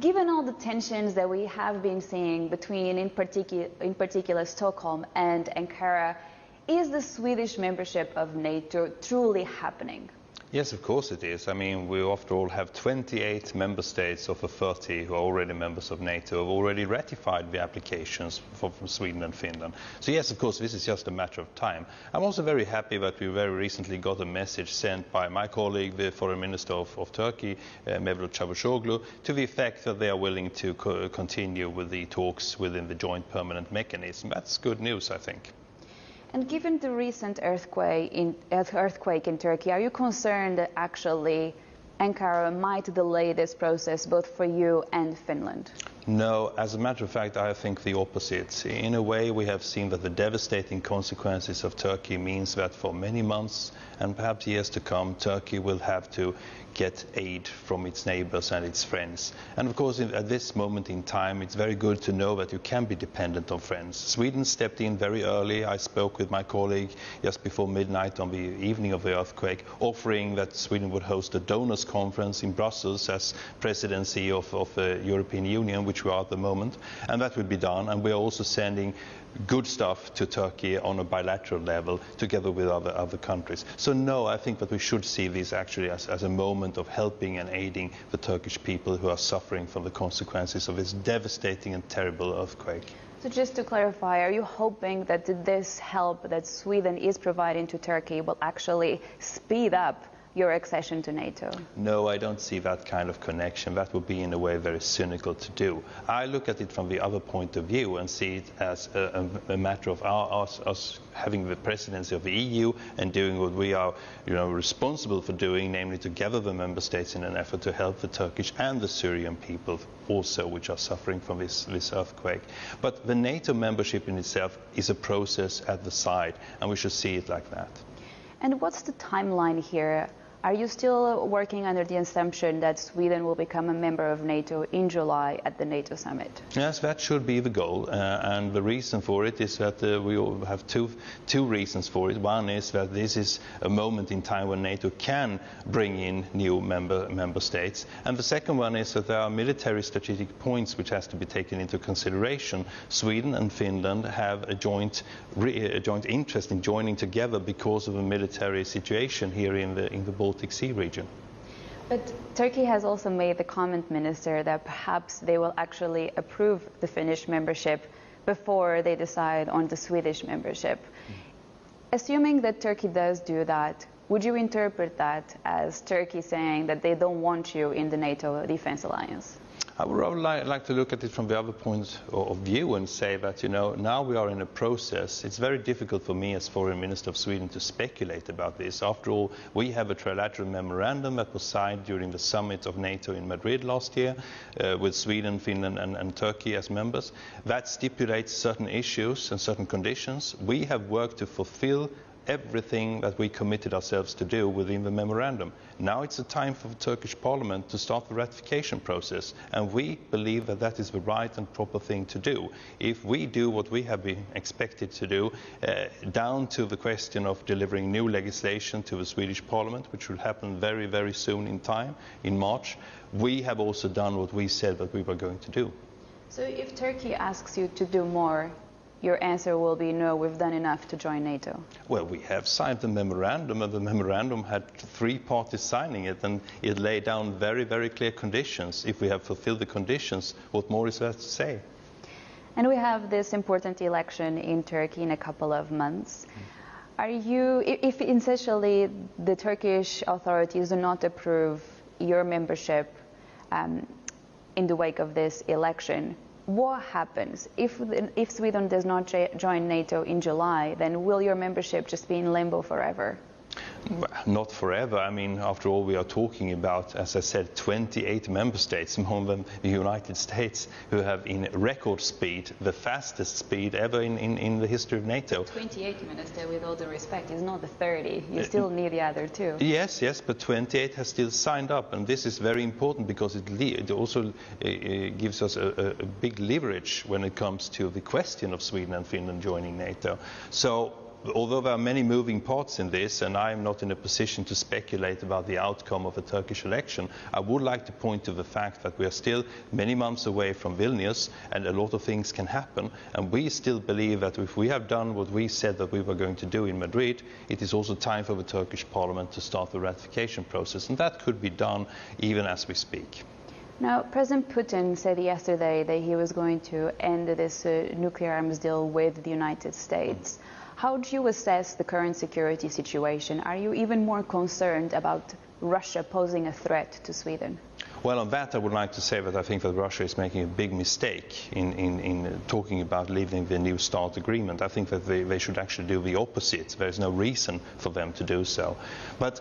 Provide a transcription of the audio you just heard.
Given all the tensions that we have been seeing between, in particular, Stockholm and Ankara, is the Swedish membership of NATO truly happening? Yes, of course it is. I mean, we after all have 28 member states of the 30 who are already members of NATO have already ratified the applications from Sweden and Finland. So yes, of course, this is just a matter of time. I'm also very happy that we very recently got a message sent by my colleague, the Foreign Minister of Turkey, Mevlut Cavusoglu, to the effect that they are willing to continue with the talks within the joint permanent mechanism. That's good news, I think. And given the recent earthquake in Turkey, are you concerned that actually Ankara might delay this process both for you and Finland? No, as a matter of fact, I think the opposite. In a way, we have seen that the devastating consequences of Turkey means that for many months and perhaps years to come, Turkey will have to get aid from its neighbors and its friends. And of course, at this moment in time, it's very good to know that you can be dependent on friends. Sweden stepped in very early. I spoke with my colleague just before midnight on the evening of the earthquake, offering that Sweden would host a donors conference in Brussels as presidency of the European Union, which we are at the moment, and that will be done. And we are also sending good stuff to Turkey on a bilateral level together with other countries. So no, I think that we should see this actually as a moment of helping and aiding the Turkish people who are suffering from the consequences of this devastating and terrible earthquake. So just to clarify, are you hoping that this help that Sweden is providing to Turkey will actually speed up your accession to NATO? No, I don't see that kind of connection. That would be in a way very cynical to do. I look at it from the other point of view and see it as a matter of us having the presidency of the EU and doing what we are responsible for doing, namely to gather the member states in an effort to help the Turkish and the Syrian people also, which are suffering from this earthquake. But the NATO membership in itself is a process at the side, and we should see it like that. And what's the timeline here? Are you still working under the assumption that Sweden will become a member of NATO in July at the NATO summit? Yes, that should be the goal, and the reason for it is that we have two reasons for it. One is that this is a moment in time when NATO can bring in new member states, and the second one is that there are military strategic points which has to be taken into consideration. Sweden and Finland have a joint interest in joining together because of a military situation here in the Baltic Sea region. But Turkey has also made the comment, Minister, that perhaps they will actually approve the Finnish membership before they decide on the Swedish membership. Assuming that Turkey does do that, would you interpret that as Turkey saying that they don't want you in the NATO defense alliance? I would rather like to look at it from the other point of view and say that, now we are in a process. It's very difficult for me as Foreign Minister of Sweden to speculate about this. After all, we have a trilateral memorandum that was signed during the summit of NATO in Madrid last year with Sweden, Finland and Turkey as members. That stipulates certain issues and certain conditions. We have worked to fulfill everything that we committed ourselves to do within the memorandum. Now it's a time for the Turkish Parliament to start the ratification process, and we believe that that is the right and proper thing to do. If we do what we have been expected to do, down to the question of delivering new legislation to the Swedish Parliament, which will happen very, very soon in time, in March, we have also done what we said that we were going to do. So if Turkey asks you to do more, your answer will be no, we've done enough to join NATO? Well, we have signed the memorandum, and the memorandum had 3 parties signing it, and it laid down very, very clear conditions. If we have fulfilled the conditions, what more is there to say? And we have this important election in Turkey in a couple of months. If essentially the Turkish authorities do not approve your membership in the wake of this election, what happens? If Sweden does not join NATO in July, then will your membership just be in limbo forever? Not forever. I mean, after all, we are talking about, as I said, 28 member states, among them the United States, who have in record speed, the fastest speed ever in the history of NATO. 28, Minister, with all due respect, is not the 30. You still need the other 2. Yes, but 28 has still signed up, and this is very important because it also gives us a big leverage when it comes to the question of Sweden and Finland joining NATO. So although there are many moving parts in this, and I am not in a position to speculate about the outcome of a Turkish election, I would like to point to the fact that we are still many months away from Vilnius, and a lot of things can happen. And we still believe that if we have done what we said that we were going to do in Madrid, it is also time for the Turkish parliament to start the ratification process. And that could be done even as we speak. Now, President Putin said yesterday that he was going to end this nuclear arms deal with the United States. How do you assess the current security situation? Are you even more concerned about Russia posing a threat to Sweden? Well, on that I would like to say that I think that Russia is making a big mistake in talking about leaving the New START agreement. I think that they should actually do the opposite. There is no reason for them to do so. But